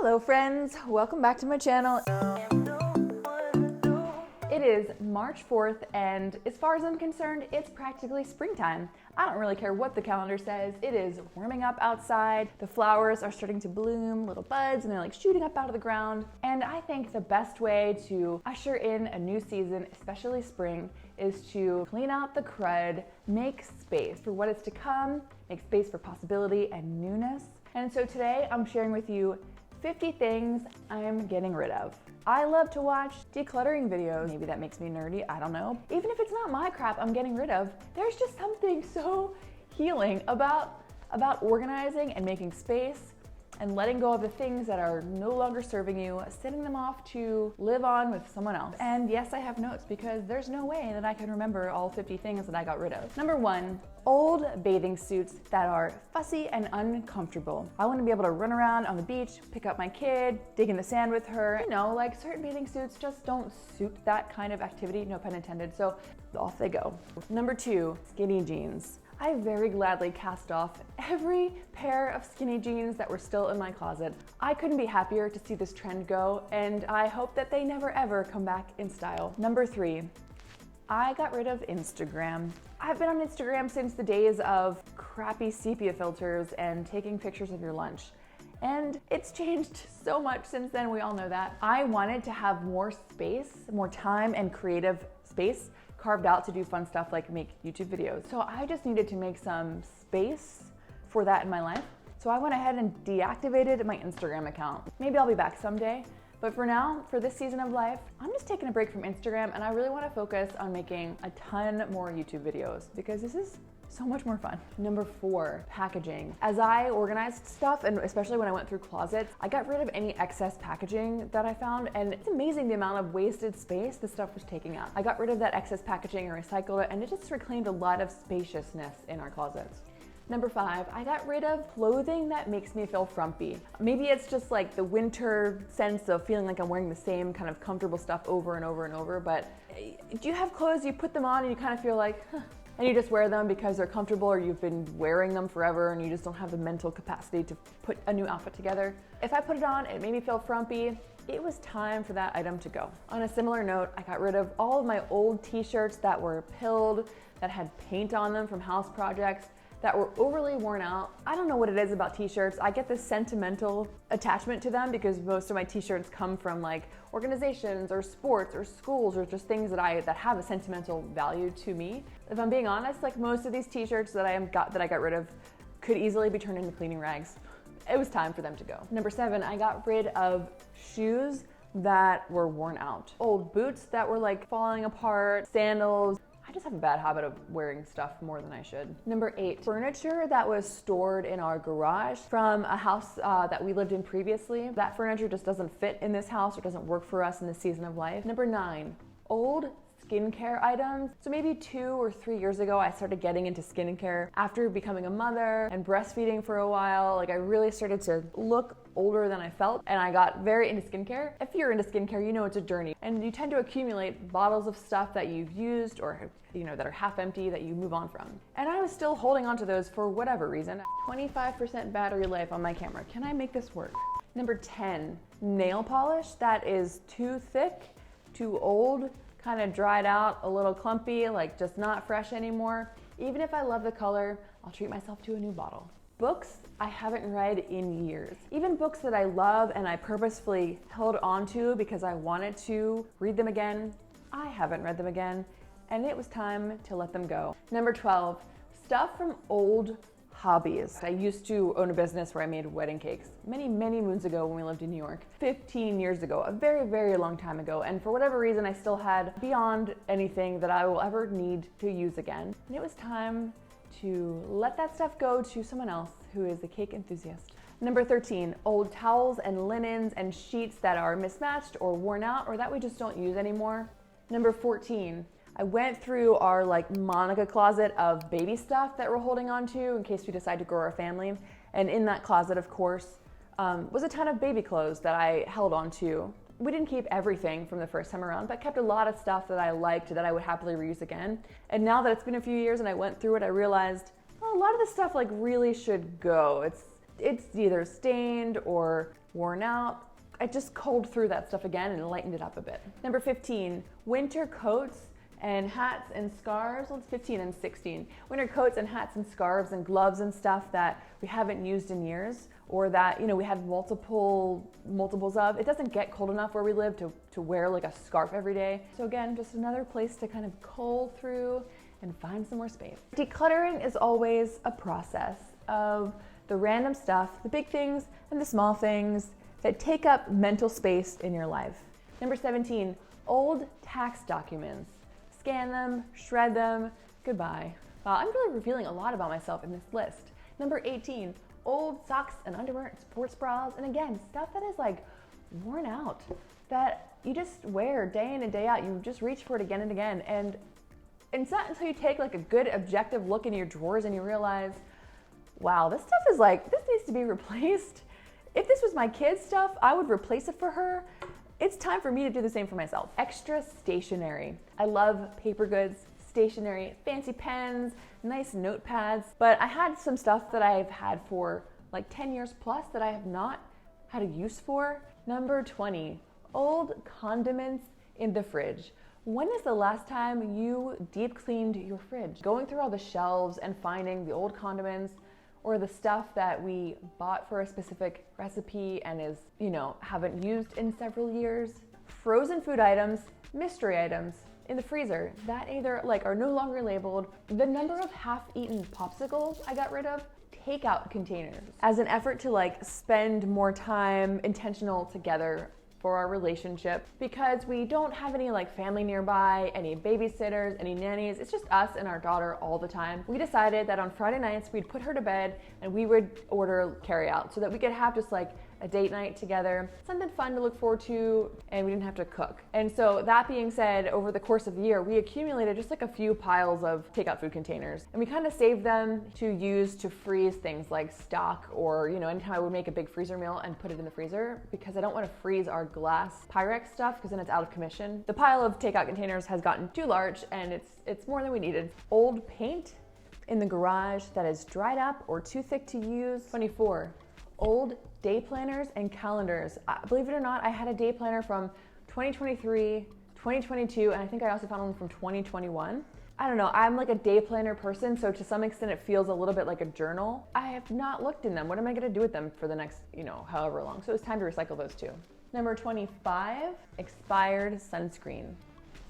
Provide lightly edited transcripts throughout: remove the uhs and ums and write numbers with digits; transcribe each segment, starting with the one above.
Hello friends, welcome back to my channel. It is March 4th and as far as I'm concerned, it's practically springtime. I don't really care what the calendar says. It is warming up outside. The flowers are starting to bloom, little buds, and they're like shooting up out of the ground. And I think the best way to usher in a new season, especially spring, is to clean out the crud, make space for what is to come, make space for possibility and newness. And so today I'm sharing with you 50 things I'm getting rid of. I love to watch decluttering videos. Maybe that makes me nerdy, I don't know. Even if it's not my crap I'm getting rid of, there's just something so healing about organizing and making space and letting go of the things that are no longer serving you, sending them off to live on with someone else. And yes, I have notes because there's no way that I can remember all 50 things that I got rid of. Number 1, old bathing suits that are fussy and uncomfortable. I want to be able to run around on the beach, pick up my kid, dig in the sand with her. You know, like certain bathing suits just don't suit that kind of activity, no pun intended, so off they go. Number 2, skinny jeans. I very gladly cast off every pair of skinny jeans that were still in my closet. I couldn't be happier to see this trend go, and I hope that they never ever come back in style. Number 3, I got rid of Instagram. I've been on Instagram since the days of crappy sepia filters and taking pictures of your lunch. And it's changed so much since then, we all know that. I wanted to have more space, more time and creative space carved out to do fun stuff like make YouTube videos. So I just needed to make some space for that in my life. So I went ahead and deactivated my Instagram account. Maybe I'll be back someday. But for now, for this season of life, I'm just taking a break from Instagram and I really want to focus on making a ton more YouTube videos because this is so much more fun. Number 4, packaging. As I organized stuff, and especially when I went through closets, I got rid of any excess packaging that I found, and it's amazing the amount of wasted space the stuff was taking up. I got rid of that excess packaging and recycled it, and it just reclaimed a lot of spaciousness in our closets. Number 5, I got rid of clothing that makes me feel frumpy. Maybe it's just like the winter sense of feeling like I'm wearing the same kind of comfortable stuff over and over and over, but do you have clothes you put them on and you kind of feel like, huh, and you just wear them because they're comfortable or you've been wearing them forever and you just don't have the mental capacity to put a new outfit together? If I put it on, it made me feel frumpy. It was time for that item to go. On a similar note, I got rid of all of my old t-shirts that were pilled, that had paint on them from house projects, that were overly worn out. I don't know what it is about t-shirts. I get this sentimental attachment to them because most of my t-shirts come from like organizations or sports or schools or just things that have a sentimental value to me. If I'm being honest, like most of these t-shirts that I got rid of could easily be turned into cleaning rags. It was time for them to go. Number 7, I got rid of shoes that were worn out. Old boots that were like falling apart, sandals. I just have a bad habit of wearing stuff more than I should. Number 8, furniture that was stored in our garage from a house that we lived in previously. That furniture just doesn't fit in this house or doesn't work for us in this season of life. Number 9, old skincare items. So maybe 2 or 3 years ago, I started getting into skincare after becoming a mother and breastfeeding for a while. Like I really started to look older than I felt and I got very into skincare. If you're into skincare, you know it's a journey and you tend to accumulate bottles of stuff that you've used or that are half empty that you move on from. And I was still holding on to those for whatever reason. 25% battery life on my camera. Can I make this work? Number 10, nail polish that is too thick, too old, kind of dried out, a little clumpy, like just not fresh anymore. Even if I love the color, I'll treat myself to a new bottle. Books I haven't read in years. Even books that I love and I purposefully held on to because I wanted to read them again, I haven't read them again, and it was time to let them go. Number 12, stuff from old hobbies. I used to own a business where I made wedding cakes many, many moons ago when we lived in New York. 15 years ago, a very, very long time ago. And for whatever reason, I still had beyond anything that I will ever need to use again. And it was time to let that stuff go to someone else who is a cake enthusiast. Number 13, old towels and linens and sheets that are mismatched or worn out or that we just don't use anymore. Number 14, I went through our Monica closet of baby stuff that we're holding on to in case we decide to grow our family. And in that closet, of course, was a ton of baby clothes that I held on to. We didn't keep everything from the first time around, but kept a lot of stuff that I liked that I would happily reuse again. And now that it's been a few years and I went through it, I realized a lot of this stuff really should go. it's either stained or worn out. I just culled through that stuff again and lightened it up a bit. Number 15, winter coats and hats and scarves. Well, it's 15 and 16. Winter coats and hats and scarves and gloves and stuff that we haven't used in years, or that, you know, we had multiples of. It doesn't get cold enough where we live to wear like a scarf every day. So again, just another place to kind of cull through and find some more space. Decluttering is always a process of the random stuff, the big things and the small things that take up mental space in your life. Number 17, old tax documents. Scan them, shred them, goodbye. Wow, I'm really revealing a lot about myself in this list. Number 18, old socks and underwear and sports bras. And again, stuff that is like worn out, that you just wear day in and day out. You just reach for it again and again. And it's not until you take like a good objective look in your drawers and you realize, wow, this stuff is like, this needs to be replaced. If this was my kid's stuff, I would replace it for her. It's time for me to do the same for myself. Extra stationery. I love paper goods, stationery, fancy pens, nice notepads, but I had some stuff that I've had for like 10 years plus that I have not had a use for. Number 20, old condiments in the fridge. When is the last time you deep cleaned your fridge? Going through all the shelves and finding the old condiments or the stuff that we bought for a specific recipe and is, you know, haven't used in several years. Frozen food items, mystery items in the freezer that either like are no longer labeled. The number of half-eaten popsicles I got rid of. Takeout containers as an effort to like spend more time intentional together for our relationship, because we don't have any like family nearby, any babysitters, any nannies. It's just us and our daughter all the time. We decided that on Friday nights we'd put her to bed and we would order carryout so that we could have just like a date night together, something fun to look forward to, and we didn't have to cook. And so that being said, over the course of the year, we accumulated just like a few piles of takeout food containers, and we kind of saved them to use to freeze things like stock, or, you know, anytime I would make a big freezer meal and put it in the freezer, because I don't want to freeze our glass Pyrex stuff because then it's out of commission. The pile of takeout containers has gotten too large and it's more than we needed. Old paint in the garage that is dried up or too thick to use. 24, old day planners and calendars. Believe it or not, I had a day planner from 2023, 2022, and I think I also found one from 2021. I don't know, I'm like a day planner person, so to some extent it feels a little bit like a journal. I have not looked in them. What am I gonna do with them for the next, you know, however long? So it's time to recycle those too. Number 25, expired sunscreen.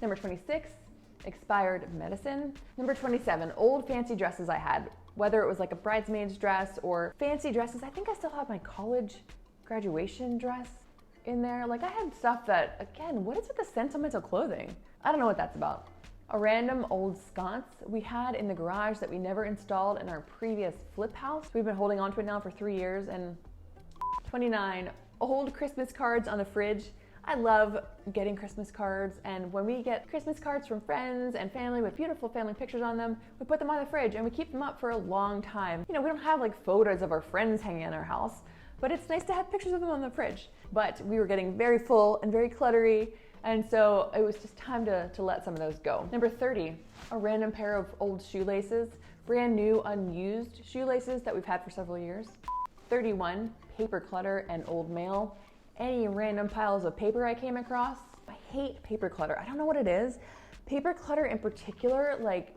Number 26, expired medicine. Number 27, old fancy dresses I had. Whether it was like a bridesmaid's dress or fancy dresses. I think I still have my college graduation dress in there. Like I had stuff that, again, what is with the sentimental clothing? I don't know what that's about. A random old sconce we had in the garage that we never installed in our previous flip house. We've been holding on to it now for 3 years. And 29, old Christmas cards on the fridge. I love getting Christmas cards, and when we get Christmas cards from friends and family with beautiful family pictures on them, we put them on the fridge and we keep them up for a long time. You know, we don't have like photos of our friends hanging in our house, but it's nice to have pictures of them on the fridge. But we were getting very full and very cluttery, and so it was just time to let some of those go. Number 30, a random pair of old shoelaces, brand new, unused shoelaces that we've had for several years. 31, paper clutter and old mail. Any random piles of paper I came across. I hate paper clutter. I don't know what it is. Paper clutter in particular, like,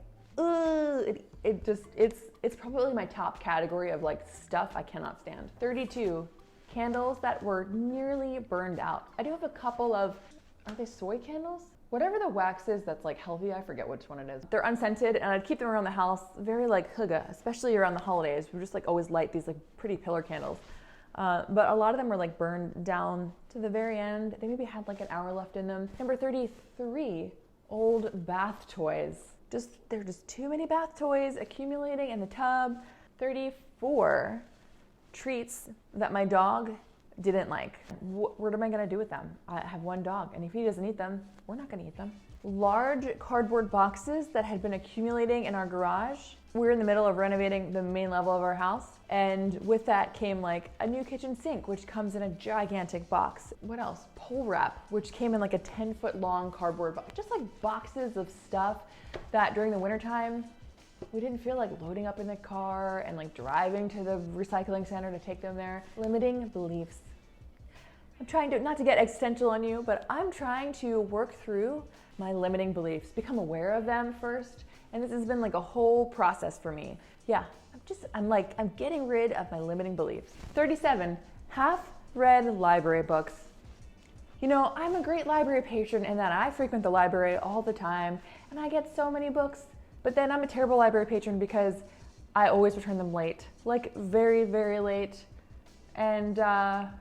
it's probably my top category of like stuff I cannot stand. 32, candles that were nearly burned out. I do have a couple of, are they soy candles? Whatever the wax is that's like healthy, I forget which one it is. They're unscented and I'd keep them around the house, very like hygge, especially around the holidays. We just like always light these like pretty pillar candles. But a lot of them were like burned down to the very end. They maybe had like an hour left in them. Number 33, old bath toys. There are just too many bath toys accumulating in the tub. 34, treats that my dog didn't like. What am I gonna do with them? I have one dog, and if he doesn't eat them, we're not gonna eat them. Large cardboard boxes that had been accumulating in our garage. We're in the middle of renovating the main level of our house, and with that came like a new kitchen sink, which comes in a gigantic box. What else? Pole wrap, which came in like a 10-foot long cardboard box. Just like boxes of stuff that during the wintertime We didn't feel like loading up in the car and like driving to the recycling center to take them there. Limiting beliefs. I'm trying to, not to get existential on you, but I'm trying to work through my limiting beliefs, become aware of them first. And this has been like a whole process for me. Yeah, I'm getting rid of my limiting beliefs. 37, half-read library books. You know, I'm a great library patron in that I frequent the library all the time and I get so many books, but then I'm a terrible library patron because I always return them late, like very, very late. And a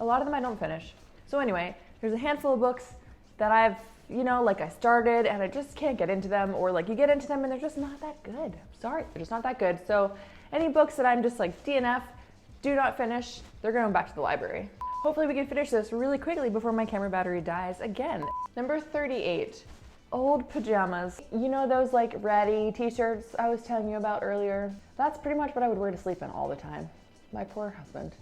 lot of them I don't finish. So anyway, there's a handful of books that I've, like I started and I just can't get into them, or like you get into them and they're just not that good. I'm sorry, they're just not that good. So any books that I'm just like DNF, do not finish, they're going back to the library. Hopefully we can finish this really quickly before my camera battery dies again. Number 38, old pajamas. You know those like ratty t-shirts I was telling you about earlier? That's pretty much what I would wear to sleep in all the time. My poor husband.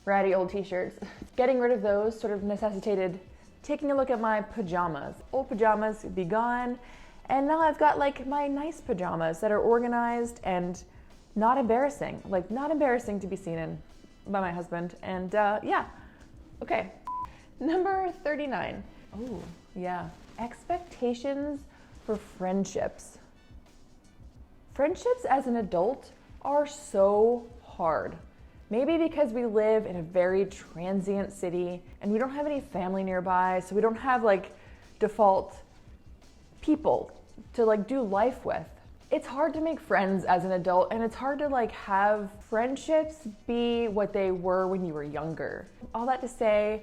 Ratty old t-shirts. Getting rid of those sort of necessitated taking a look at my pajamas. Old pajamas be gone, and now I've got like my nice pajamas that are organized and not embarrassing. Like not embarrassing to be seen in by my husband. And yeah, okay. Number 39. Oh, yeah. Expectations for friendships. Friendships as an adult are so hard. Maybe because we live in a very transient city and we don't have any family nearby, so we don't have like default people to like do life with. It's hard to make friends as an adult, and it's hard to like have friendships be what they were when you were younger. All that to say,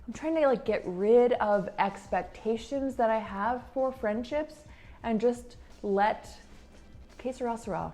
I'm trying to like get rid of expectations that I have for friendships and just let que sera, sera.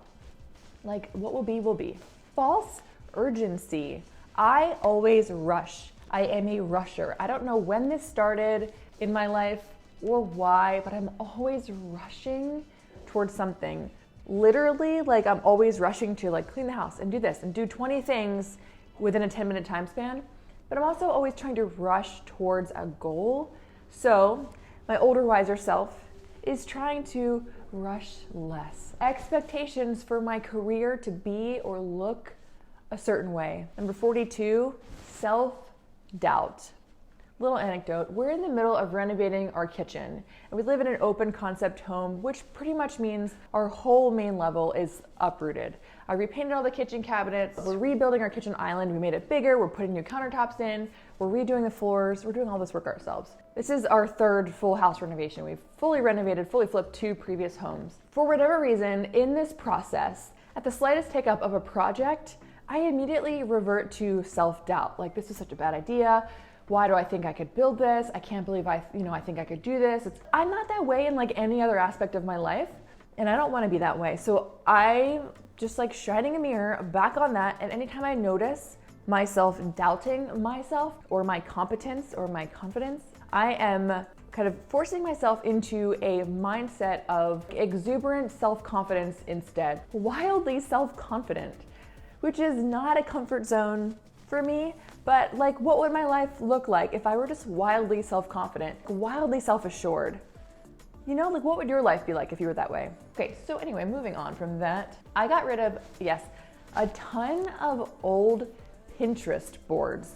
Like what will be, will be. False urgency. I always rush. I am a rusher. I don't know when this started in my life or why, but I'm always rushing towards something. Literally, like I'm always rushing to like clean the house and do this and do 20 things within a 10-minute time span. But I'm also always trying to rush towards a goal. So my older, wiser self is trying to rush less. Expectations for my career to be or look a certain way. Number 42, self-doubt. Little anecdote, we're in the middle of renovating our kitchen, and we live in an open concept home, which pretty much means our whole main level is uprooted. I repainted all the kitchen cabinets, we're rebuilding our kitchen island, we made it bigger, we're putting new countertops in, we're redoing the floors, we're doing all this work ourselves. This is our third full house renovation. We've fully renovated, fully flipped 2 previous homes. For whatever reason, in this process, at the slightest hiccup of a project, I immediately revert to self-doubt. Like, this is such a bad idea. Why do I think I could build this? I can't believe I think I could do this. I'm not that way in like any other aspect of my life, and I don't want to be that way. So I just like shining a mirror back on that, and anytime I notice myself doubting myself or my competence or my confidence, I am kind of forcing myself into a mindset of exuberant self-confidence instead. Wildly self-confident, which is not a comfort zone for me, but like what would my life look like if I were just wildly self-confident, wildly self-assured? You know, like what would your life be like if you were that way? Okay, so anyway, moving on from that, I got rid of, yes, a ton of old Pinterest boards.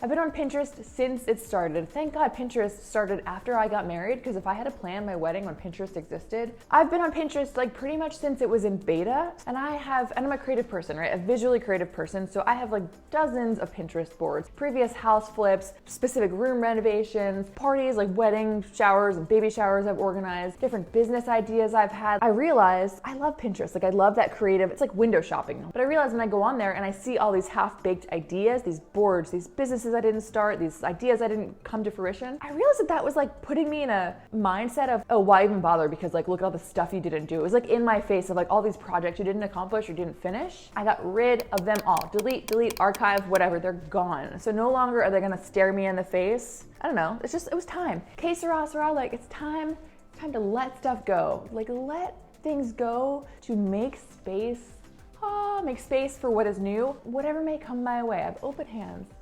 I've been on Pinterest since it started. Thank God Pinterest started after I got married, because if I had to plan my wedding when Pinterest existed, I've been on Pinterest like pretty much since it was in beta, and I'm a creative person, right? A visually creative person, so I have like dozens of Pinterest boards, previous house flips, specific room renovations, parties like wedding showers and baby showers I've organized, different business ideas I've had. I realized I love Pinterest, like I love that creative, it's like window shopping. But I realized when I go on there and I see all these half-baked ideas, these boards, these businesses I didn't start, these ideas I didn't come to fruition, I realized that was like putting me in a mindset of, oh, why even bother? Because like, look at all the stuff you didn't do. It was like in my face of like all these projects you didn't accomplish or didn't finish. I got rid of them all. Delete, archive, whatever, they're gone. So no longer are they gonna stare me in the face. I don't know, it was time. Que sera, sera, like it's time to let stuff go. Like let things go to make space for what is new, whatever may come my way. I have open hands.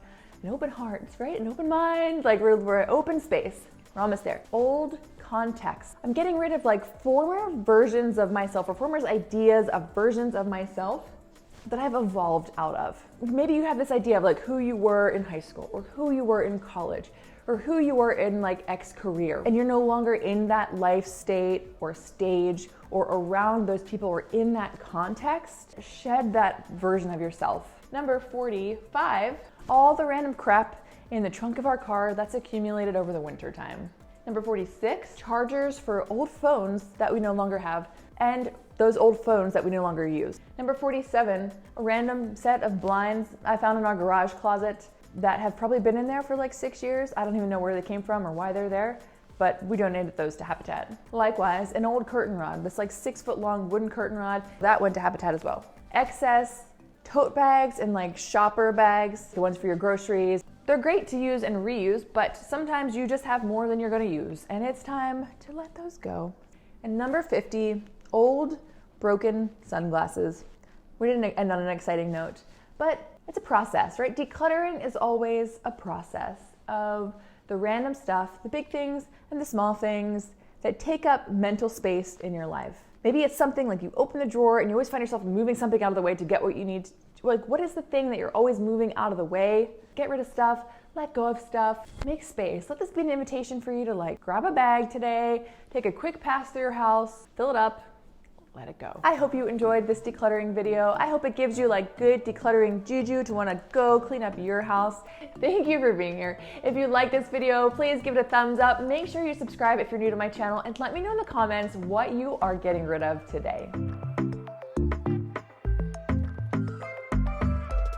An open heart, right? An open mind, like we're open space. We're almost there. Old context. I'm getting rid of like former versions of myself or former ideas of versions of myself that I've evolved out of. Maybe you have this idea of like who you were in high school or who you were in college or who you were in like X career, and you're no longer in that life state or stage or around those people or in that context. Shed that version of yourself. Number 45, all the random crap in the trunk of our car that's accumulated over the winter time. Number 46, chargers for old phones that we no longer have and those old phones that we no longer use. Number 47, a random set of blinds I found in our garage closet that have probably been in there for like 6 years. I don't even know where they came from or why they're there, but we donated those to Habitat. Likewise, an old curtain rod, this like 6-foot long wooden curtain rod, that went to Habitat as well. Excess tote bags and like shopper bags, the ones for your groceries. They're great to use and reuse, but sometimes you just have more than you're gonna use, and it's time to let those go. And number 50, old, broken sunglasses. We didn't end on an exciting note, but it's a process, right? Decluttering is always a process of the random stuff, the big things and the small things that take up mental space in your life. Maybe it's something like you open the drawer and you always find yourself moving something out of the way to get what you need. Like, what is the thing that you're always moving out of the way? Get rid of stuff, let go of stuff, make space. Let this be an invitation for you to like grab a bag today, take a quick pass through your house, fill it up, let it go. I hope you enjoyed this decluttering video. I hope it gives you like good decluttering juju to want to go clean up your house. Thank you for being here. If you like this video, please give it a thumbs up. Make sure you subscribe if you're new to my channel and let me know in the comments what you are getting rid of today.